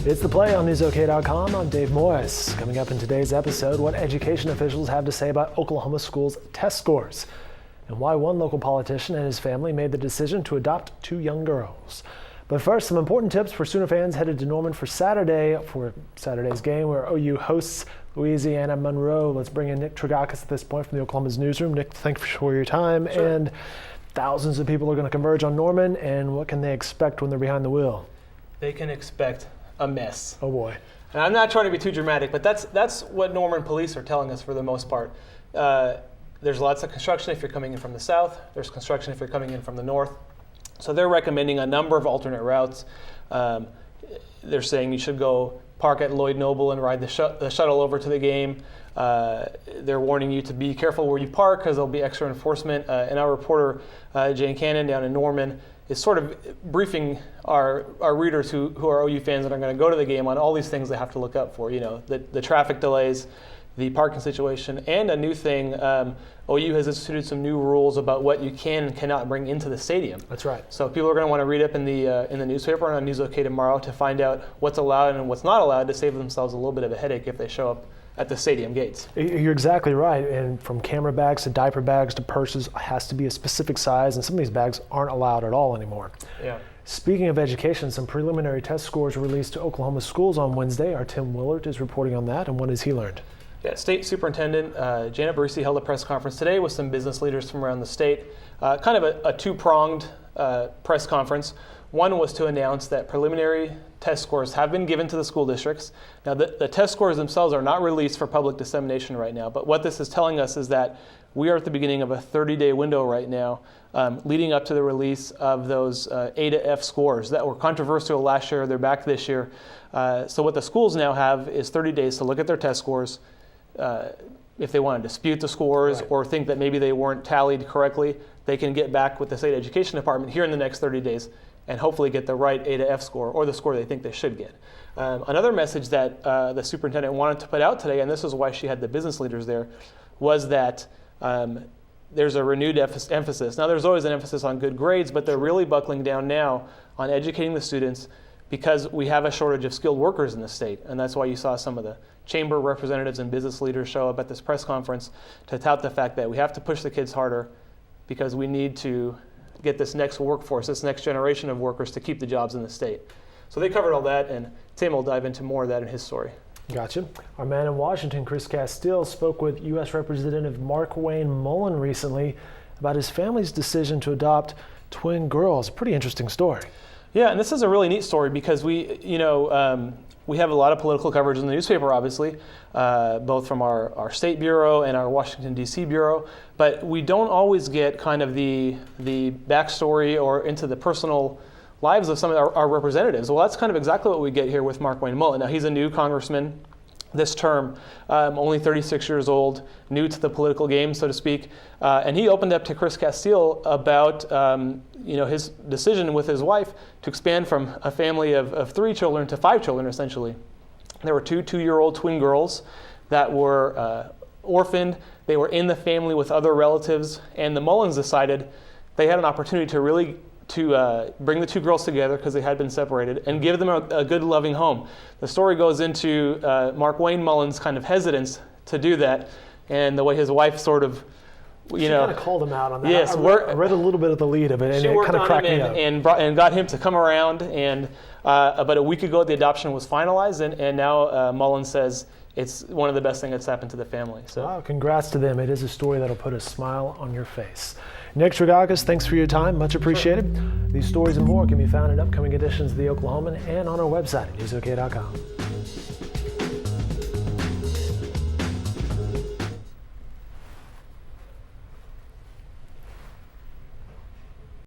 It's The Play on newsok.com. I'm Dave Morris. Coming up in today's episode, what education officials have to say about Oklahoma schools' test scores, and why one local politician and his family made the decision to adopt 2 young girls. But first, some important tips for Sooner fans headed to Norman for Saturday's game, where OU hosts Louisiana Monroe. Let's bring in Nick Tragakis at this point from the Oklahoma's newsroom. Nick, thanks for your time. Sure. And thousands of people are going to converge on Norman, and what can they expect when they're behind the wheel? They can expect a mess. Oh boy. And I'm not trying to be too dramatic, but that's what Norman police are telling us for the most part. There's lots of construction if you're coming in from the south. There's construction if you're coming in from the north. So they're recommending a number of alternate routes. They're saying you should go park at Lloyd Noble and ride the shuttle over to the game. They're warning you to be careful where you park because there'll be extra enforcement. And our reporter, Jane Cannon, down in Norman, is sort of briefing our readers who are OU fans that are going to go to the game on all these things they have to look out for. You know, the traffic delays, the parking situation, and a new thing. OU has instituted some new rules about what you can and cannot bring into the stadium. That's right. So people are going to want to read up in the newspaper and on News OK tomorrow to find out what's allowed and what's not allowed to save themselves a little bit of a headache if they show up at the stadium gates. You're exactly right. And from camera bags to diaper bags to purses, it has to be a specific size, and some of these bags aren't allowed at all anymore. Yeah. Speaking of education, some preliminary test scores were released to Oklahoma schools on Wednesday. Our Tim Willard is reporting on that, and what has he learned? Yeah, State Superintendent Janet Barisi held a press conference today with some business leaders from around the state. Kind of a two-pronged press conference. One was to announce that preliminary test scores have been given to the school districts. Now, the test scores themselves are not released for public dissemination right now, but what this is telling us is that we are at the beginning of a 30-day window right now, leading up to the release of those A to F scores that were controversial last year. They're back this year. So what the schools now have is 30 days to look at their test scores. If they want to dispute the scores or think that maybe they weren't tallied correctly, they can get back with the state education department here in the next 30 days and hopefully get the right A to F score or the score they think they should get. Another message that the superintendent wanted to put out today, and this is why she had the business leaders there, was that there's a renewed emphasis. Now, there's always an emphasis on good grades, but they're really buckling down now on educating the students because we have a shortage of skilled workers in the state. And that's why you saw some of the chamber representatives and business leaders show up at this press conference to tout the fact that we have to push the kids harder because we need to get this next workforce, this next generation of workers to keep the jobs in the state. So they covered all that, and Tim will dive into more of that in his story. Gotcha. Our man in Washington, Chris Castile, spoke with U.S. Representative Mark Wayne Mullen recently about his family's decision to adopt twin girls. Pretty interesting story. Yeah, and this is a really neat story because we have a lot of political coverage in the newspaper, obviously, both from our state bureau and our Washington, D.C. bureau, but we don't always get kind of the backstory or into the personal lives of some of our representatives. Well, that's kind of exactly what we get here with Mark Wayne Mullen. Now, he's a new congressman this term, only 36 years old, new to the political game, so to speak, and he opened up to Chris Castile about his decision with his wife to expand from a family of 3 children to 5 children, essentially. There were 2 two-year-old twin girls that were orphaned. They were in the family with other relatives, and the Mullins decided they had an opportunity to really bring the 2 girls together because they had been separated and give them a good, loving home. The story goes into Mark Wayne Mullen's kind of hesitance to do that, and the way his wife sort of, She kind of called him out on that. Yes, I read a little bit of the lead of it, and it kind of cracked me up. And got him to come around, and about a week ago the adoption was finalized, and now Mullen says it's one of the best things that's happened to the family. So, wow, congrats to them. It is a story that'll put a smile on your face. Nick Tragakis, thanks for your time. Much appreciated. Sure. These stories and more can be found in upcoming editions of The Oklahoman and on our website at newsok.com.